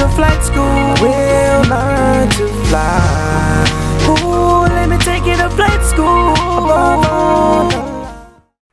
to flight school. We'll learn to fly. Ooh, let me take you to flight school.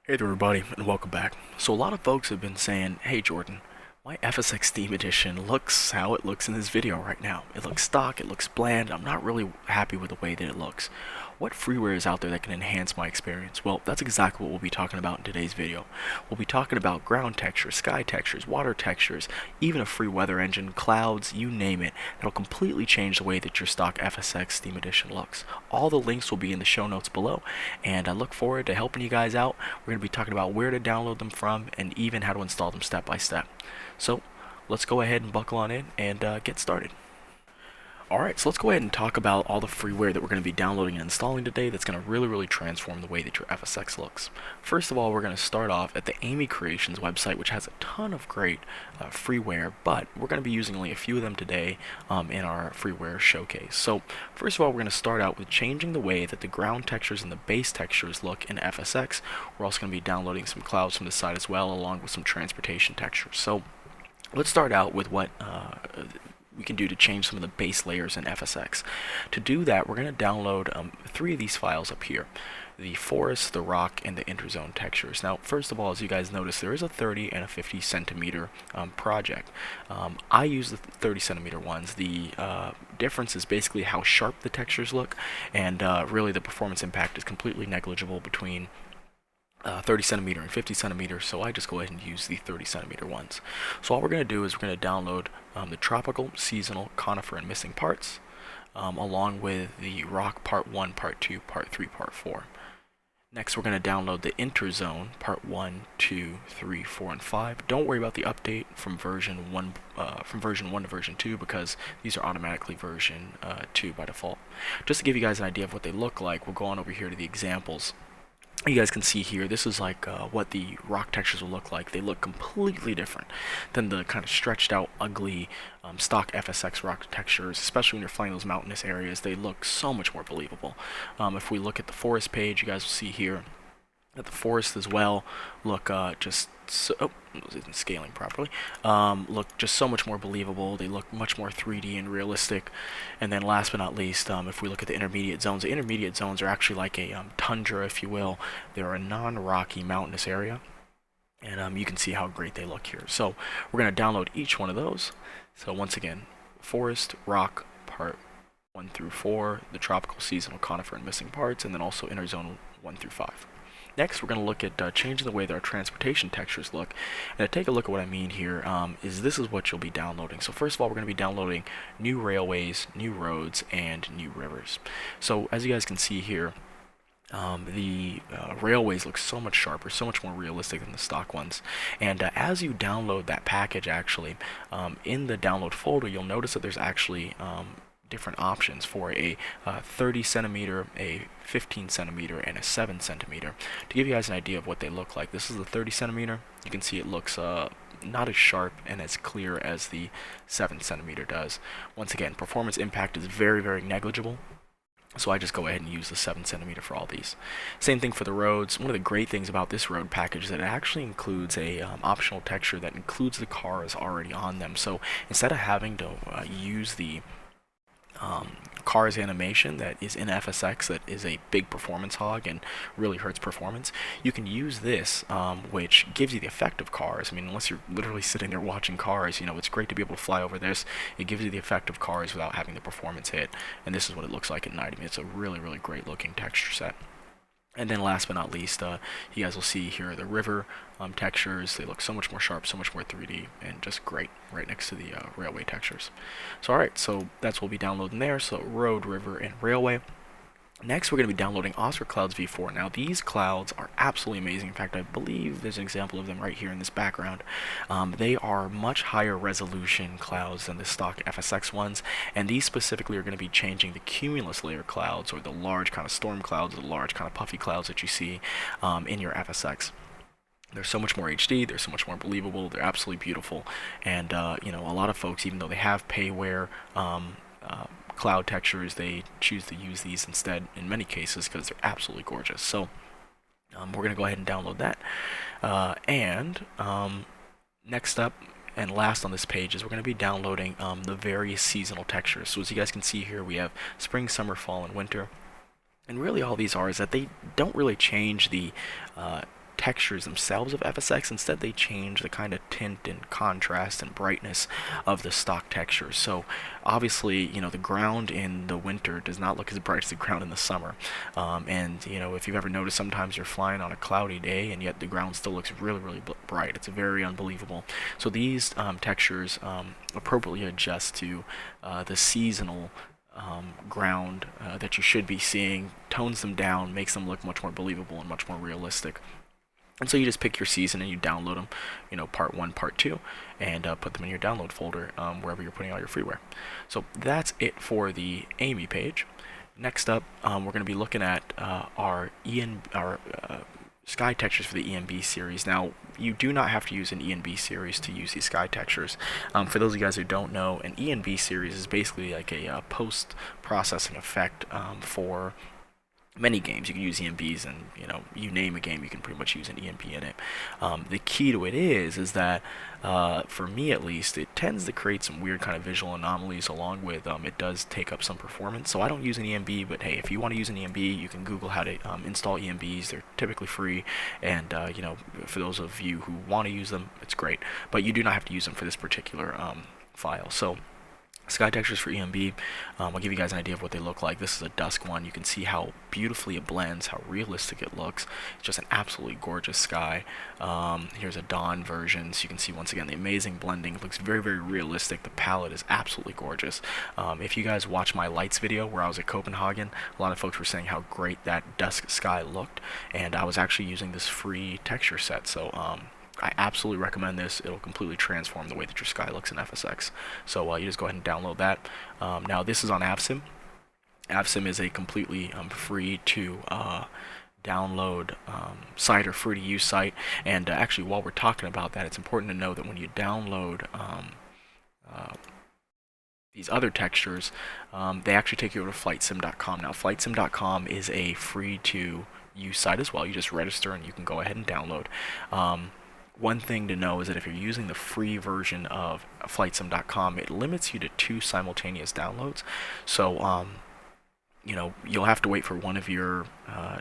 Hey there everybody, and welcome back. So a lot of folks have been saying, hey Jordan, my FSX Theme Edition looks how it looks in this video right now. It looks stock, it looks bland, I'm not really happy with the way that it looks. What freeware is out there that can enhance my experience? Well, that's exactly what we'll be talking about in today's video. We'll be talking about ground textures, sky textures, water textures, even a free weather engine, clouds, you name it. It'll completely change the way that your stock FSX Theme Edition looks. All the links will be in the show notes below, and I look forward to helping you guys out. We're going to be talking about where to download them from, and even how to install them step by step. So, let's go ahead and buckle on in and get started. Alright, so let's go ahead and talk about all the freeware that we're going to be downloading and installing today that's going to really transform the way that your FSX looks. First of all, we're going to start off at the Amy Creations website, which has a ton of great freeware, but we're going to be using only a few of them today in our freeware showcase. So, first of all, we're going to start out with changing the way that the ground textures and the base textures look in FSX. We're also going to be downloading some clouds from the site as well, along with some transportation textures. So, let's start out with what we can do to change some of the base layers in FSX. To do that, we're going to download 3 of these files up here: the forest, the rock, and the interzone textures. Now, first of all, as you guys notice, there is a 30 and a 50 centimeter project. I use the 30 centimeter ones. The difference is basically how sharp the textures look, and really the performance impact is completely negligible between 30 centimeter and 50 centimeter, so I just go ahead and use the 30 centimeter ones. So all we're going to do is we're going to download the tropical, seasonal, conifer, and missing parts, along with the rock part 1, part 2, part 3, part 4. Next, we're going to download the interzone part 1, 2, 3, 4, and 5. Don't worry about the update from version 1 to version 2, because these are automatically version 2 by default. Just to give you guys an idea of what they look like, we'll go on over here to the examples. You guys can see here, this is like what the rock textures will look like. They look completely different than the kind of stretched out, ugly stock FSX rock textures, especially when you're flying those mountainous areas. They look so much more believable. If we look at the forest page, you guys will see here that the forest as well look just so, oh, it wasn't scaling properly. Look just so much more believable. They look much more 3D and realistic. And then last but not least, if we look at the intermediate zones are actually like a tundra, if you will. They're a non-rocky mountainous area, and you can see how great they look here. So we're going to download each one of those. So once again, forest, rock, part 1 through 4, the tropical, seasonal, conifer, and missing parts, and then also interzone 1 through 5. Next, we're going to look at changing the way that our transportation textures look. And to take a look at what I mean here, this is what you'll be downloading. So first of all, we're going to be downloading new railways, new roads, and new rivers. So as you guys can see here, the railways look so much sharper, so much more realistic than the stock ones. And as you download that package, actually, in the download folder, you'll notice that there's actually different options for a 30 centimeter, a 15 centimeter, and a 7 centimeter. To give you guys an idea of what they look like, this is the 30 centimeter. You can see it looks not as sharp and as clear as the 7 centimeter does. Once again, performance impact is very negligible, so I just go ahead and use the 7 centimeter for all these. Same thing for the roads. One of the great things about this road package is that it actually includes a optional texture that includes the cars already on them. So instead of having to use the cars animation that is in FSX that is a big performance hog and really hurts performance, you can use this, which gives you the effect of cars. I mean, unless you're literally sitting there watching cars, you know, it's great to be able to fly over this. It gives you the effect of cars without having the performance hit, and this is what it looks like at night. I mean, it's a really great looking texture set. And then last but not least, you guys will see here the river textures. They look so much more sharp, so much more 3D, and just great right next to the railway textures. So alright, so that's what we'll be downloading there. So road, river, and railway. Next, we're going to be downloading Oscar Clouds V4. Now, these clouds are absolutely amazing. In fact, I believe there's an example of them right here in this background. They are much higher resolution clouds than the stock FSX ones, and these specifically are going to be changing the cumulus layer clouds, or the large kind of storm clouds, the large kind of puffy clouds that you see in your FSX. They're so much more HD, they're so much more believable, they're absolutely beautiful, and you know, a lot of folks, even though they have payware cloud textures, they choose to use these instead in many cases because they're absolutely gorgeous. So we're going to go ahead and download that. Next up, and last on this page is we're going to be downloading the various seasonal textures. So as you guys can see here, we have spring, summer, fall, and winter. And really all these are is that they don't really change the textures themselves of FSX. Instead, they change the kind of tint and contrast and brightness of the stock textures. So obviously, the ground in the winter does not look as bright as the ground in the summer. And if you've ever noticed, sometimes you're flying on a cloudy day and yet the ground still looks really, really bright. It's very unbelievable. So these textures appropriately adjust to the seasonal ground that you should be seeing, tones them down, makes them look much more believable and much more realistic. And so you just pick your season and you download them, part 1, part 2, and put them in your download folder wherever you're putting all your freeware. So that's it for the Amy page. Next up, we're going to be looking at our sky textures for the ENB series. Now, you do not have to use an ENB series to use these sky textures. For those of you guys who don't know, an ENB series is basically like a post-processing effect for many games. You can use ENBs, and you name a game, you can pretty much use an ENB in it. The key to it is that for me at least, it tends to create some weird kind of visual anomalies, along with it does take up some performance. So I don't use an ENB, but hey, if you want to use an ENB, you can Google how to install ENBs. They're typically free, and for those of you who want to use them, it's great. But you do not have to use them for this particular file. So sky textures for ENB, I'll give you guys an idea of what they look like. This is a dusk one. You can see how beautifully it blends, how realistic it looks. It's just an absolutely gorgeous sky. Here's a dawn version, so you can see once again the amazing blending. It looks very, very realistic. The palette is absolutely gorgeous. If you guys watch my lights video where I was at Copenhagen, a lot of folks were saying how great that dusk sky looked, and I was actually using this free texture set. So I absolutely recommend this. It'll completely transform the way that your sky looks in FSX. So you just go ahead and download that. Now this is on Avsim. Avsim is a completely free to download site, or free to use site. And actually, while we're talking about that, it's important to know that when you download these other textures, they actually take you over to flightsim.com. Now flightsim.com is a free to use site as well. You just register and you can go ahead and download. One thing to know is that if you're using the free version of flightsim.com, it limits you to 2 simultaneous downloads. So you'll have to wait for one of your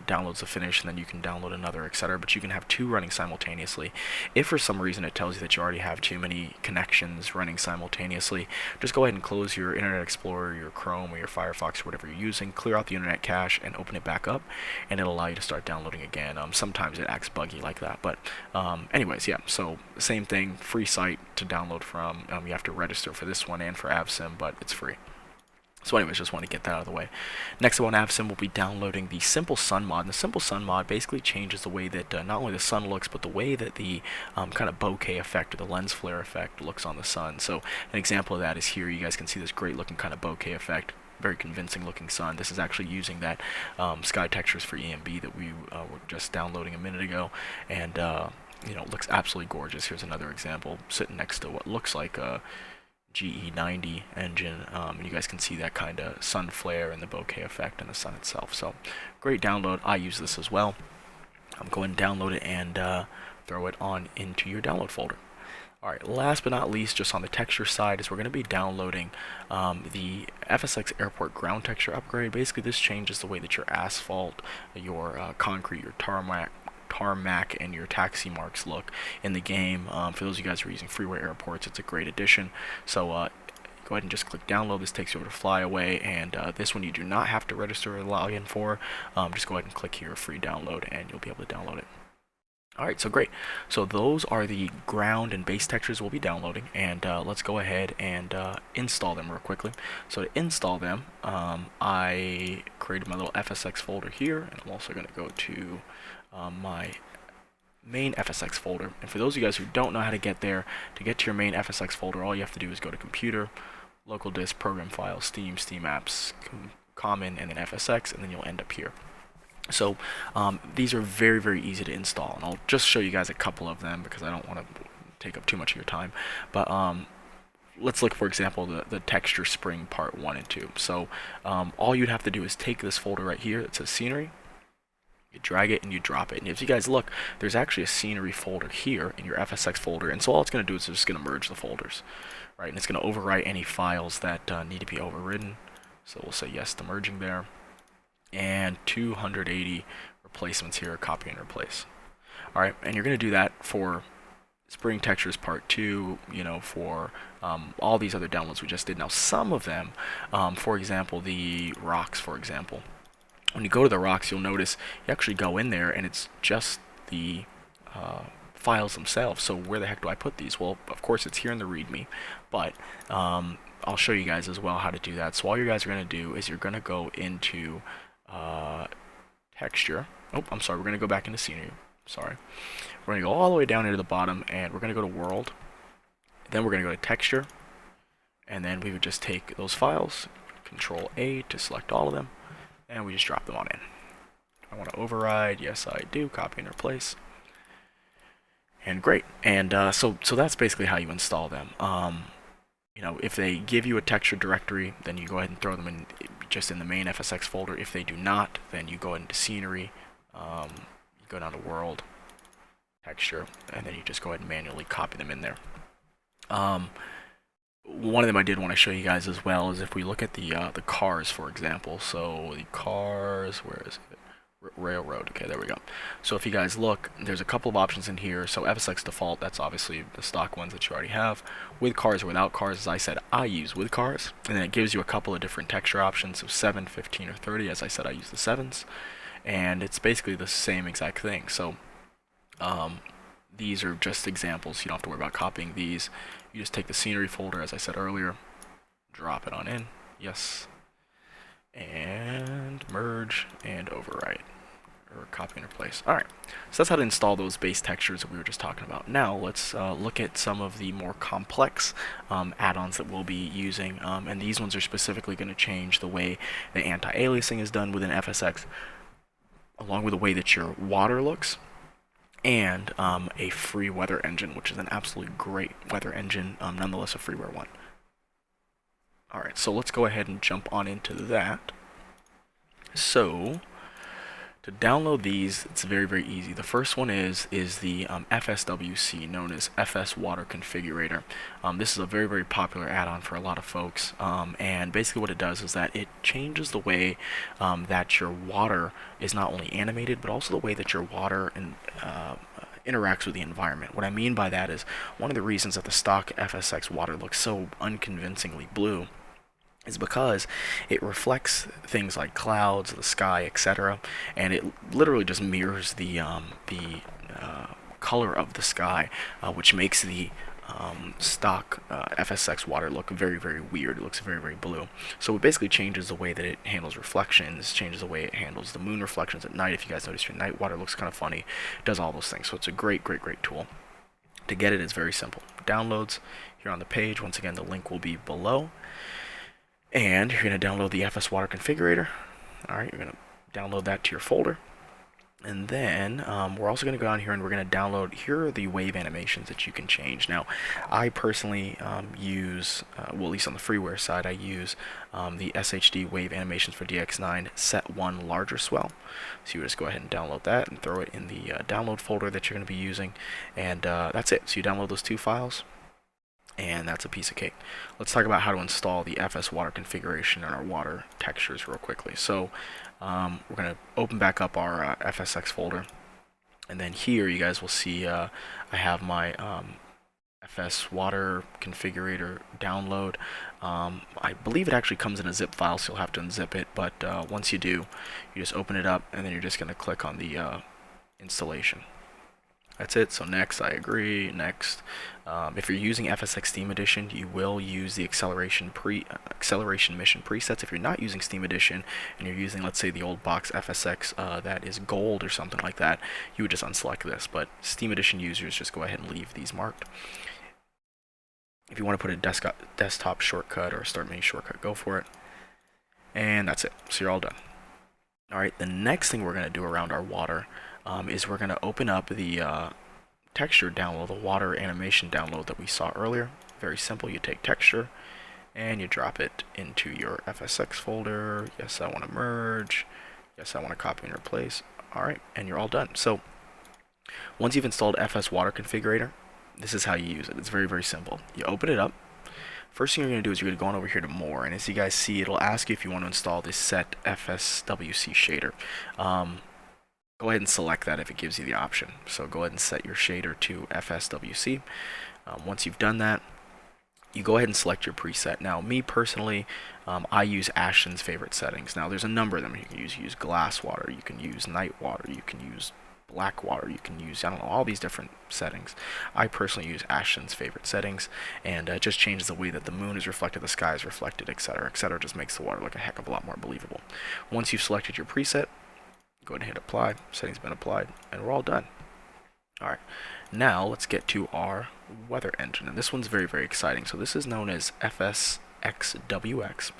downloads to finish, and then you can download another, etc. But you can have 2 running simultaneously. If for some reason it tells you that you already have too many connections running simultaneously, just go ahead and close your Internet Explorer, your Chrome, or your Firefox, or whatever you're using, clear out the internet cache, and open it back up, and it'll allow you to start downloading again. Sometimes it acts buggy like that, but anyways, yeah, so same thing, free site to download from. You have to register for this one and for Avsim, but it's free. So anyways, just want to get that out of the way. Next up on Avsim, we'll be downloading the Simple Sun mod. And the Simple Sun mod basically changes the way that not only the sun looks, but the way that the kind of bokeh effect, or the lens flare effect, looks on the sun. So an example of that is here. You guys can see this great looking kind of bokeh effect. Very convincing looking sun. This is actually using that sky textures for ENB that we were just downloading a minute ago. And it looks absolutely gorgeous. Here's another example sitting next to what looks like a GE90 engine, and you guys can see that kind of sun flare and the bokeh effect in the sun itself. So great download. I use this as well. Go ahead and download it and throw it on into your download folder. Alright, last but not least, just on the texture side, is we're going to be downloading the FSX Airport ground texture upgrade. Basically, this changes the way that your asphalt, your concrete, your tarmac, and your taxi marks look in the game. For those of you guys who are using Freeware airports, it's a great addition. So go ahead and just click download. This takes you over to Flyaway, and this one you do not have to register or log in for. Just go ahead and click here, free download, and you'll be able to download it. Alright, so great. So those are the ground and base textures we'll be downloading, and let's go ahead and install them real quickly. So to install them, I created my little FSX folder here, and I'm also going to go to my main FSX folder. And for those of you guys who don't know how to get there, to get to your main FSX folder, all you have to do is go to Computer, Local Disk, Program Files, Steam, Steam Apps, Common, and then FSX, and then you'll end up here. So these are very, very easy to install, and I'll just show you guys a couple of them because I don't want to take up too much of your time. But let's look, for example, the texture spring part 1 and 2. So all you'd have to do is take this folder right here that says Scenery. You drag it and you drop it. And if you guys look, there's actually a scenery folder here in your FSX folder. And so all it's going to do is it's just going to merge the folders, right? And it's going to overwrite any files that need to be overridden. So we'll say yes to merging there. And 280 replacements here, copy and replace. All right, and you're going to do that for Spring Textures Part 2, you know, for all these other downloads we just did. Now, some of them, for example, the rocks, for example. When you go to the rocks, you'll notice you actually go in there and it's just the files themselves. So where the heck do I put these? Well, of course, it's here in the README, but I'll show you guys as well how to do that. So all you guys are going to do is you're going to go into texture. Oh, I'm sorry, we're going to go back into scenery. Sorry. We're going to go all the way down into the bottom, and we're going to go to world. Then we're going to go to texture, and then we would just take those files, Control A to select all of them, and we just drop them on in. I want to override. Yes, I do. Copy and replace. And great. And so that's basically how you install them. You know, if they give you a texture directory, then you go ahead and throw them in just in the main FSX folder. If they do not, then you go into scenery, you go down to world, texture, and then you just go ahead and manually copy them in there. One of them I did want to show you guys as well is if we look at the cars, for example. So the cars, where is it? Railroad. Okay, there we go. So if you guys look, there's a couple of options in here. So FSX default, that's obviously the stock ones that you already have. With cars or without cars, as I said, I use with cars. And then it gives you a couple of different texture options. So 7, 15, or 30. As I said, I use the 7s. And it's basically the same exact thing. So these are just examples. You don't have to worry about copying these. You just take the scenery folder, as I said earlier, drop it on in. Yes. And merge and overwrite, or copy and replace. Alright, so that's how to install those base textures that we were just talking about. Now let's look at some of the more complex add-ons that we'll be using, and these ones are specifically going to change the way the anti-aliasing is done within FSX, along with the way that your water looks, and a free weather engine, which is an absolutely great weather engine, nonetheless a freeware one. Alright, so let's go ahead and jump on into that. So, to download these, it's very, very easy. The first one is the FSWC, known as FS Water Configurator. This is a very, very popular add-on for a lot of folks, and basically what it does is that it changes the way that your water is not only animated, but also the way that your water interacts with the environment. What I mean by that is one of the reasons that the stock FSX water looks so unconvincingly blue is because it reflects things like clouds, the sky, etc., and it literally just mirrors the color of the sky, which makes the stock FSX water look very, very weird. It looks very, very blue. So it basically changes the way that it handles reflections, changes the way it handles the moon reflections at night. If you guys notice, your night water looks kind of funny. It does all those things. So it's a great, great, great tool. To get it is very simple. Downloads here on the page. Once again, the link will be below. And you're going to download the FS Water Configurator. Alright, you're going to download that to your folder. And then we're also going to go down here and we're going to download, here are the wave animations that you can change. Now, I personally use, well, at least on the freeware side, I use the SHD wave animations for DX9 set 1 larger swell. So you just go ahead and download that and throw it in the download folder that you're going to be using. And that's it. So you download those two files. And that's a piece of cake. Let's talk about how to install the FS Water configuration in our water textures real quickly. So we're going to open back up our FSX folder. And then here you guys will see I have my FS Water configurator download. I believe it actually comes in a zip file, so you'll have to unzip it. But once you do, you just open it up, and then you're just going to click on the installation. That's it. So next, I agree. Next, if you're using FSX Steam Edition, you will use the acceleration mission presets. If you're not using Steam Edition and you're using, let's say, the old box FSX that is gold or something like that, you would just unselect this. But Steam Edition users, just go ahead and leave these marked. If you want to put a desktop shortcut or a start menu shortcut, go for it. And that's it. So you're all done. All right. The next thing we're going to do around our water is we're going to open up the texture download, the water animation download that we saw earlier. Very simple. You take texture and you drop it into your FSX folder. Yes, I want to merge. Yes, I want to copy and replace. Alright, and you're all done. So once you've installed FS Water Configurator, this is how you use it. It's very, very simple. You open it up. First thing you're going to do is you're going to go on over here to More, and as you guys see, it'll ask you if you want to install this Set FSWC shader. Go ahead and select that if it gives you the option. So go ahead and set your shader to FSWC. Once you've done that, you go ahead and select your preset. Now, me personally, I use Ashton's favorite settings. Now, there's a number of them you can use. You use glass water, you can use night water, you can use black water, you can use, I don't know, all these different settings. I personally use Ashton's favorite settings, and it just changes the way that the moon is reflected, the sky is reflected, etc., etc. Just makes the water look a heck of a lot more believable. Once you've selected your preset, go ahead and hit apply. Settings been applied, and we're all done. Alright, now let's get to our weather engine, and this one's very, very exciting. So this is known as FSXWX,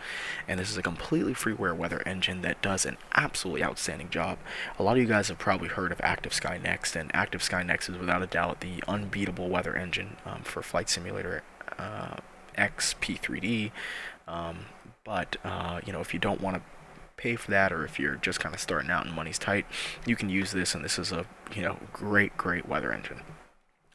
and this is a completely freeware weather engine that does an absolutely outstanding job. A lot of you guys have probably heard of Active Sky Next, and Active Sky Next is without a doubt the unbeatable weather engine for Flight Simulator X P3D. But you know, if you don't want to pay for that, or if you're just kind of starting out and money's tight, you can use this, and this is a, you know, great weather engine.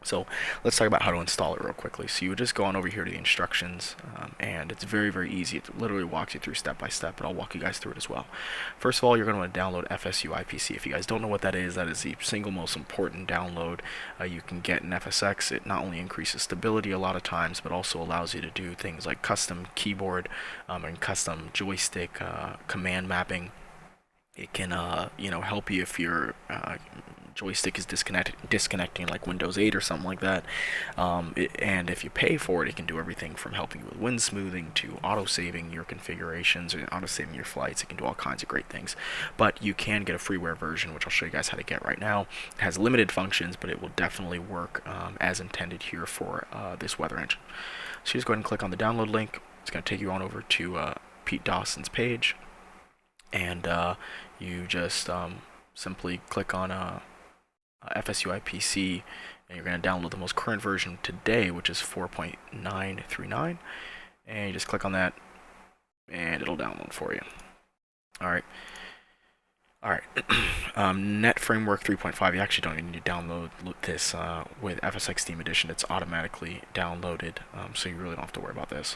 So let's talk about how to install it real quickly. So you would just go on over here to the instructions, and it's very, very easy. It literally walks you through step by step, but I'll walk you guys through it as well. First of all, you're going to want to download FSUIPC. If you guys don't know what that is the single most important download you can get in FSX. It not only increases stability a lot of times, but also allows you to do things like custom keyboard and custom joystick command mapping. It can you know, help you if your joystick is disconnecting like Windows 8 or something like that. And if you pay for it, it can do everything from helping you with wind smoothing to auto-saving your configurations or auto-saving your flights. It can do all kinds of great things. But you can get a freeware version, which I'll show you guys how to get right now. It has limited functions, but it will definitely work as intended here for this weather engine. So you just go ahead and click on the download link. It's going to take you on over to Pete Dawson's page, and you just simply click on FSUIPC, and you're going to download the most current version today, which is 4.939, and you just click on that, and it'll download for you. Alright. Net Framework 3.5, you actually don't even need to download this with FSX Steam Edition. It's automatically downloaded, so you really don't have to worry about this.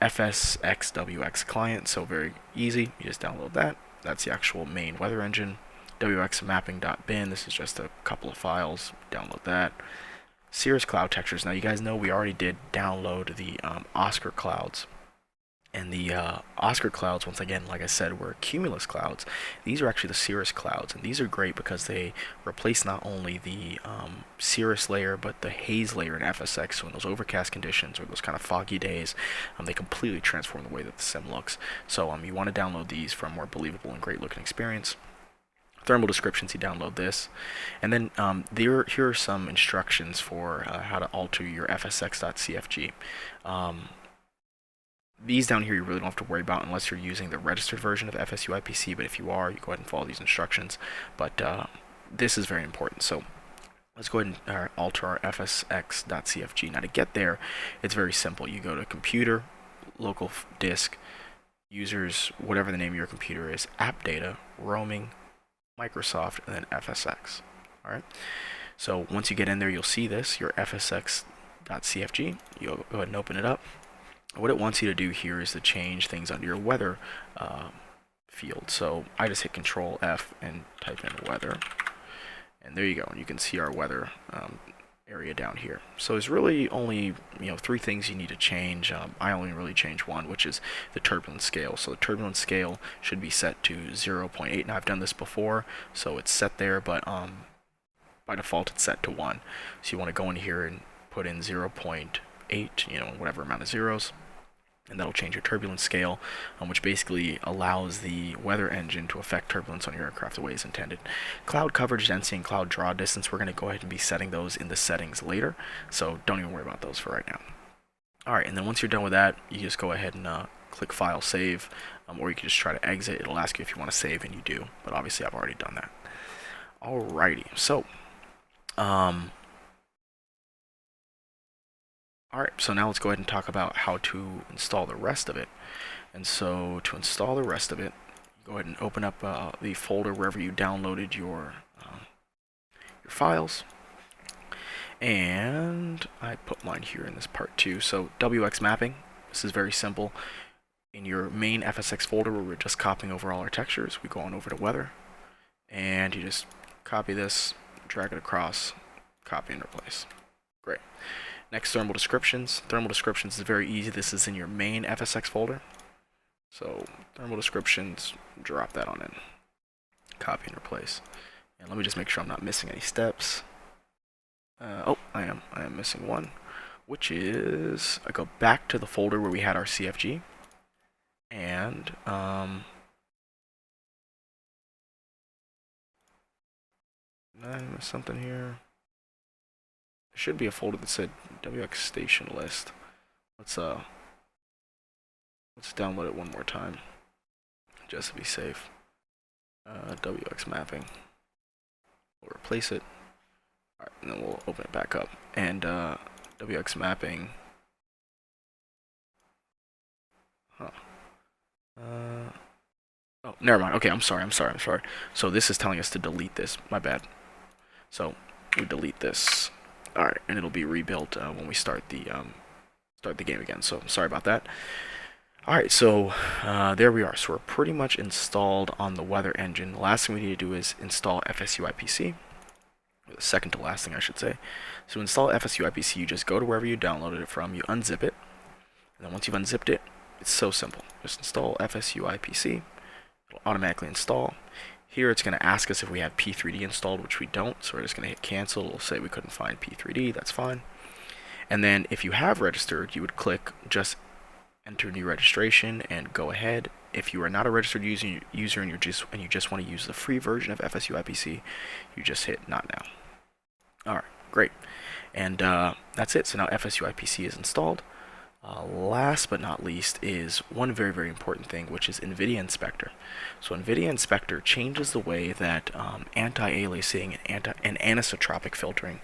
FSXWX client, so very easy. You just download that. That's the actual main weather engine. wxmapping.bin, this is just a couple of files. Download that. Cirrus Cloud Textures. Now you guys know we already did download the Oscar clouds. And the Oscar clouds, once again, like I said, were cumulus clouds. These are actually the cirrus clouds, and these are great because they replace not only the cirrus layer, but the haze layer in FSX. So in those overcast conditions or those kind of foggy days, they completely transform the way that the sim looks. So you want to download these for a more believable and great looking experience. Thermal descriptions, you download this, and then here are some instructions for how to alter your FSX.cfg. These down here you really don't have to worry about unless you're using the registered version of FSUIPC, but if you are, you go ahead and follow these instructions. But this is very important. So let's go ahead and alter our FSX.cfg. Now to get there, it's very simple. You go to Computer, Local Disk, Users, whatever the name of your computer is, App Data, Roaming, Microsoft, and then FSX. Alright. So once you get in there, you'll see this, your FSX.cfg. You'll go ahead and open it up. What it wants you to do here is to change things under your weather field. So I just hit Control F and type in weather, and there you go. And you can see our weather area down here. So there's really only 3 things you need to change. I only really change one, which is the turbulence scale. So the turbulence scale should be set to 0.8. Now I've done this before, so it's set there, but by default it's set to 1. So you want to go in here and put in 0.8, whatever amount of zeros, and that'll change your turbulence scale, which basically allows the weather engine to affect turbulence on your aircraft the way it's intended. Cloud coverage density and cloud draw distance, we're going to go ahead and be setting those in the settings later, so don't even worry about those for right now. Alright, and then once you're done with that, you just go ahead and click File, Save, or you can just try to exit. It'll ask you if you want to save, and you do, but obviously I've already done that. Alrighty, so alright, so now let's go ahead and talk about how to install the rest of it. And so to install the rest of it, Go ahead and open up the folder wherever you downloaded your files. And I put mine here in this part too. So WX mapping, this is very simple. In your main FSX folder where we're just copying over all our textures, we go on over to weather, and you just copy this, drag it across, copy and replace. Great. Next, thermal descriptions. Thermal descriptions is very easy. This is in your main FSX folder. So thermal descriptions, drop that on in, copy and replace. And let me just make sure I'm not missing any steps. Oh, I am missing one, which is I go back to the folder where we had our CFG, and did I miss something here? There should be a folder that said WX station list. Let's download it one more time, just to be safe. WX mapping. We'll replace it. Alright, and then we'll open it back up. And WX mapping. Oh, never mind. Okay, I'm sorry. So this is telling us to delete this. My bad. So we delete this. Alright, and it'll be rebuilt when we start the game again. So sorry about that. Alright, so there we are. So we're pretty much installed on the weather engine. The last thing we need to do is install FSUIPC. The second to last thing, I should say. So to install FSUIPC, you just go to wherever you downloaded it from, you unzip it, and then once you've unzipped it, it's so simple. Just install FSUIPC. It'll automatically install. Here it's going to ask us if we have P3D installed, which we don't, so we're just going to hit cancel. It'll say we couldn't find P3D, that's fine. And then if you have registered, you would click just enter new registration and go ahead. If you are not a registered user and you just want to use the free version of FSUIPC, you just hit not now. Alright, great. And that's it. So now FSUIPC is installed. Last but not least is one very, very important thing, which is NVIDIA Inspector. So NVIDIA Inspector changes the way that anti-aliasing and anisotropic filtering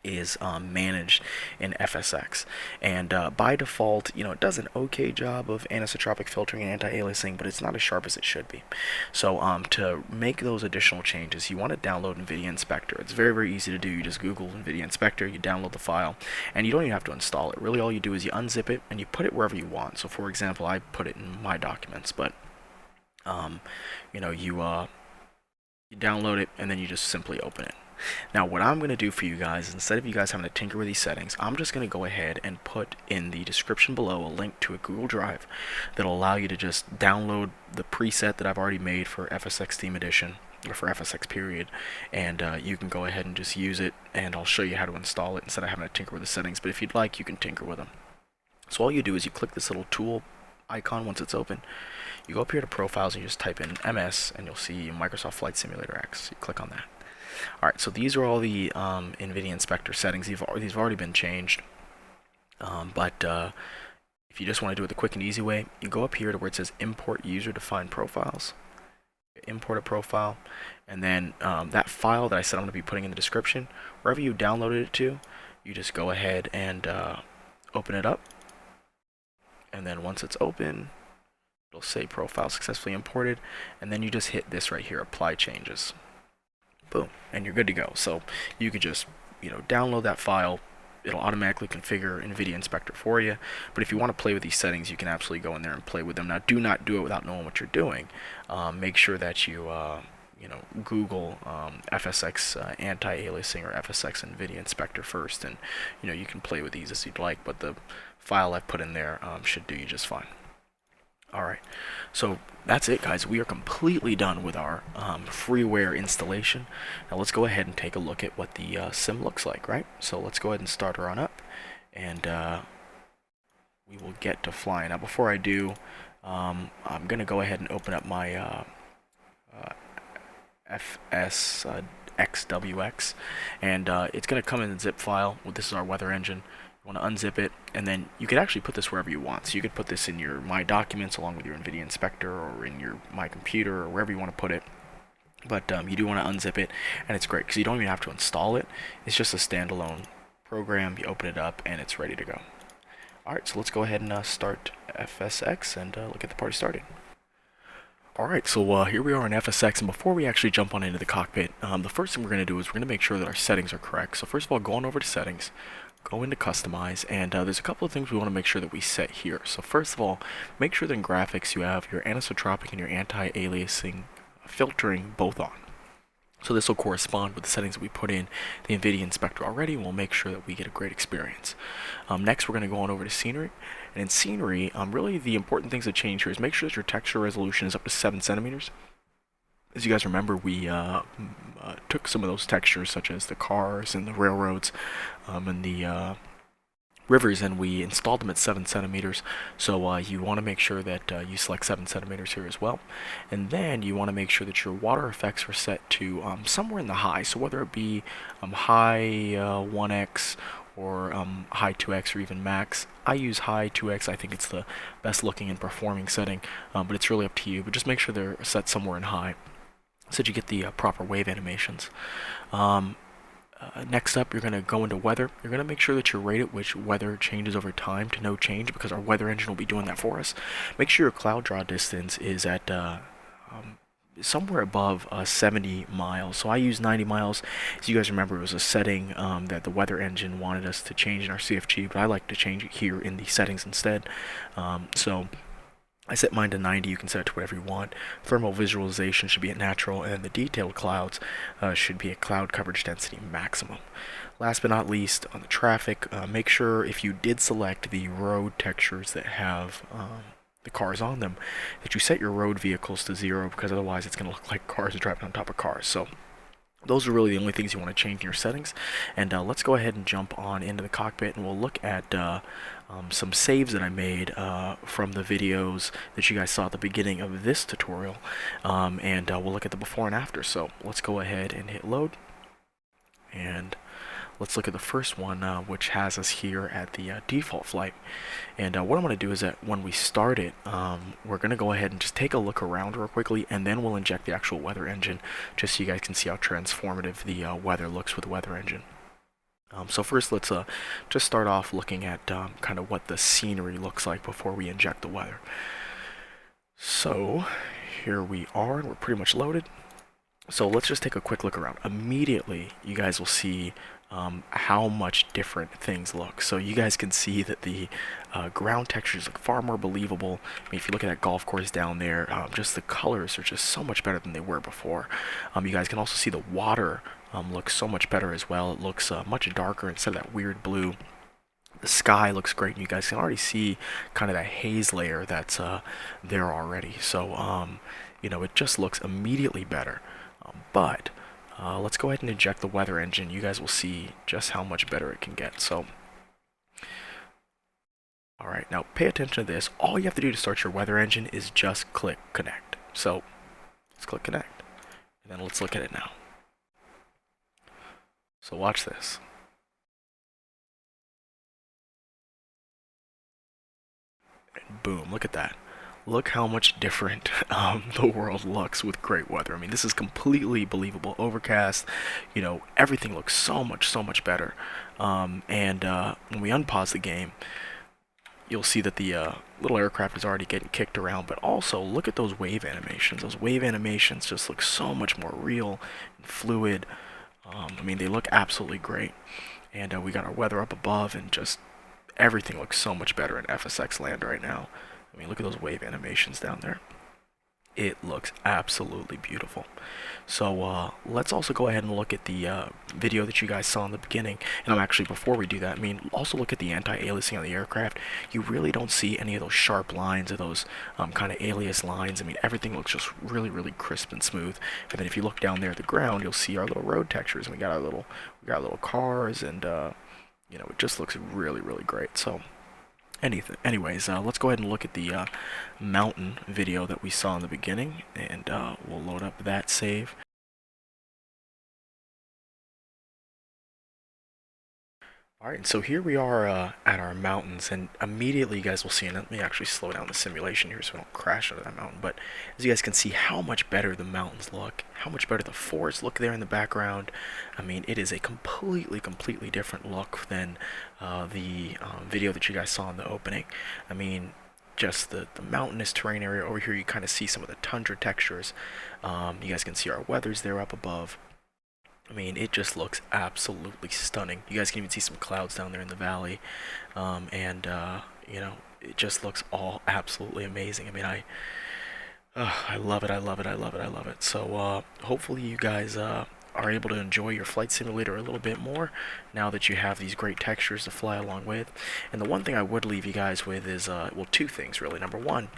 is managed in FSX, and by default, it does an okay job of anisotropic filtering and anti-aliasing, but it's not as sharp as it should be. So to make those additional changes, you want to download NVIDIA Inspector. It's very, very easy to do. You just Google NVIDIA Inspector, you download the file, and you don't even have to install it. Really, all you do is you unzip it and you put it wherever you want. So for example, I put it in my documents, but you download it and then you just simply open it. Now what I'm going to do for you guys, instead of you guys having to tinker with these settings, I'm just going to go ahead and put in the description below a link to a Google Drive that'll allow you to just download the preset that I've already made for FSX Theme Edition, or for FSX period, and you can go ahead and just use it, and I'll show you how to install it instead of having to tinker with the settings, but if you'd like, you can tinker with them. So all you do is you click this little tool icon once it's open, you go up here to Profiles and you just type in MS, and you'll see Microsoft Flight Simulator X. You click on that. Alright, so these are all the NVIDIA Inspector settings. These have already been changed. But if you just want to do it the quick and easy way, you go up here to where it says Import User-Defined Profiles. Import a profile, and then that file that I said I'm going to be putting in the description, wherever you downloaded it to, you just go ahead and open it up. And then once it's open, it'll say Profile Successfully Imported, and then you just hit this right here, Apply Changes. Boom, and you're good to go. So you could just download that file. It'll automatically configure NVIDIA Inspector for you. But if you want to play with these settings, you can absolutely go in there and play with them. Now, do not do it without knowing what you're doing. Make sure that you Google FSX anti-aliasing or FSX NVIDIA Inspector first, and you can play with these as you'd like. But the file I've put in there should do you just fine. Alright, so that's it, guys. We are completely done with our freeware installation. Now let's go ahead and take a look at what the sim looks like, right? So let's go ahead and start her on up, and we will get to flying. Now before I do, I'm going to go ahead and open up my FSXWX, and it's going to come in a zip file. Well, this is our weather engine. You want to unzip it, and then you could actually put this wherever you want. So you could put this in your My Documents along with your NVIDIA Inspector, or in your My Computer, or wherever you want to put it. But you do want to unzip it, and it's great because you don't even have to install it. It's just a standalone program. You open it up, and it's ready to go. Alright, so let's go ahead and start FSX and look at the party started. Alright, so here we are in FSX, and before we actually jump on into the cockpit, the first thing we're going to do is we're going to make sure that our settings are correct. So first of all, go on over to settings, go into customize, and there's a couple of things we want to make sure that we set here. So first of all, make sure that in graphics you have your anisotropic and your anti-aliasing filtering both on. So this will correspond with the settings that we put in the NVIDIA Inspector already, and we'll make sure that we get a great experience. Next, we're going to go on over to scenery. And in scenery, really the important things to change here is make sure that your texture resolution is up to 7 centimeters. As you guys remember, we took some of those textures, such as the cars and the railroads and the rivers, and we installed them at 7 centimeters. So you want to make sure that you select 7 centimeters here as well. And then you want to make sure that your water effects are set to somewhere in the high. So whether it be high 1x or high 2x or even max. I use high 2x. I think it's the best looking and performing setting, but it's really up to you. But just make sure they're set somewhere in high so that you get the proper wave animations. Next up, you're going to go into weather. You're going to make sure that your rate at which weather changes over time to no change, because our weather engine will be doing that for us. Make sure your cloud draw distance is at somewhere above 70 miles. So I use 90 miles. As you guys remember, it was a setting that the weather engine wanted us to change in our CFG, but I like to change it here in the settings instead. So I set mine to 90. You can set it to whatever you want. Thermal visualization should be at natural, and the detailed clouds should be at cloud coverage density maximum. Last but not least, on the traffic, make sure if you did select the road textures that have the cars on them, that you set your road vehicles to 0, because otherwise it's going to look like cars are driving on top of cars. So those are really the only things you want to change in your settings. And let's go ahead and jump on into the cockpit, and we'll look at some saves that I made from the videos that you guys saw at the beginning of this tutorial, and we'll look at the before and after. So let's go ahead and hit load, and let's look at the first one, which has us here at the default flight. And what I'm going to do is that when we start it, we're going to go ahead and just take a look around real quickly, and then we'll inject the actual weather engine, just so you guys can see how transformative the weather looks with the weather engine. So first, let's just start off looking at kind of what the scenery looks like before we inject the weather. So here we are, and we're pretty much loaded. So let's just take a quick look around. Immediately, you guys will see how much different things look. So you guys can see that the ground textures look far more believable. I mean, if you look at that golf course down there, just the colors are just so much better than they were before. You guys can also see the water looks so much better as well. It looks much darker instead of that weird blue. The sky looks great, and you guys can already see kind of that haze layer that's there already. So, you know, it just looks immediately better. But let's go ahead and inject the weather engine. You guys will see just how much better it can get. So, alright, now pay attention to this. All you have to do to start your weather engine is just click connect. So, let's click connect, and then let's look at it now. So watch this. And boom, look at that. Look how much different the world looks with great weather. I mean, this is completely believable. Overcast, you know, everything looks so much better. And when we unpause the game, you'll see that the little aircraft is already getting kicked around, but also look at those wave animations. Those wave animations just look so much more real and fluid. I mean, they look absolutely great. And we got our weather up above, and just everything looks so much better in FSX land right now. I mean, look at those wave animations down there. It looks absolutely beautiful. So let's also go ahead and look at the video that you guys saw in the beginning. And actually, before we do that, I mean, also look at the anti-aliasing on the aircraft. You really don't see any of those sharp lines or those kind of alias lines. I mean, everything looks just really crisp and smooth. And then if you look down there at the ground, you'll see our little road textures. And we got our little cars, and you know, it just looks really great. So anyways, let's go ahead and look at the mountain video that we saw in the beginning, and we'll load up that save. Alright, so here we are at our mountains, and immediately you guys will see, and let me actually slow down the simulation here so we don't crash into that mountain, but as you guys can see how much better the mountains look, how much better the forests look there in the background. I mean, it is a completely different look than the video that you guys saw in the opening. I mean, just the mountainous terrain area. Over here you kind of see some of the tundra textures. You guys can see our weathers there up above. I mean, it just looks absolutely stunning. You guys can even see some clouds down there in the valley. You know, it just looks all absolutely amazing. I mean, I love it, I love it, I love it, I love it. So hopefully you guys are able to enjoy your flight simulator a little bit more now that you have these great textures to fly along with. And the one thing I would leave you guys with is, well, two things really. Number one,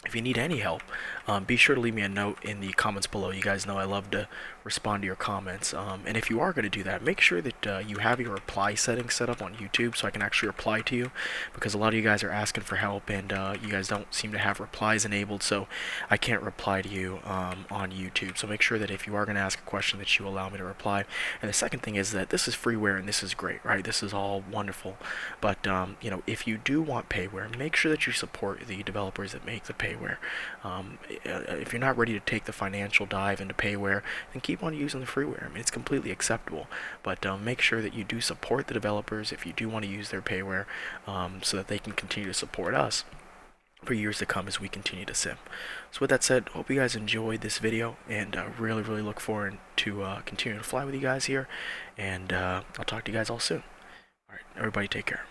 if you need any help, be sure to leave me a note in the comments below. You guys know I love to respond to your comments. And if you are going to do that, make sure that you have your reply settings set up on YouTube so I can actually reply to you, because a lot of you guys are asking for help and you guys don't seem to have replies enabled, so I can't reply to you on YouTube. So make sure that if you are going to ask a question that you allow me to reply. And the second thing is that this is freeware and this is great, right? This is all wonderful. But you know, if you do want payware, make sure that you support the developers that make the payware. If you're not ready to take the financial dive into payware, then keep on using the freeware. I mean, it's completely acceptable, but make sure that you do support the developers if you do want to use their payware, so that they can continue to support us for years to come as we continue to sim. So with that said, hope you guys enjoyed this video, and really look forward to continuing to fly with you guys here, and I'll talk to you guys all soon. Alright, everybody take care.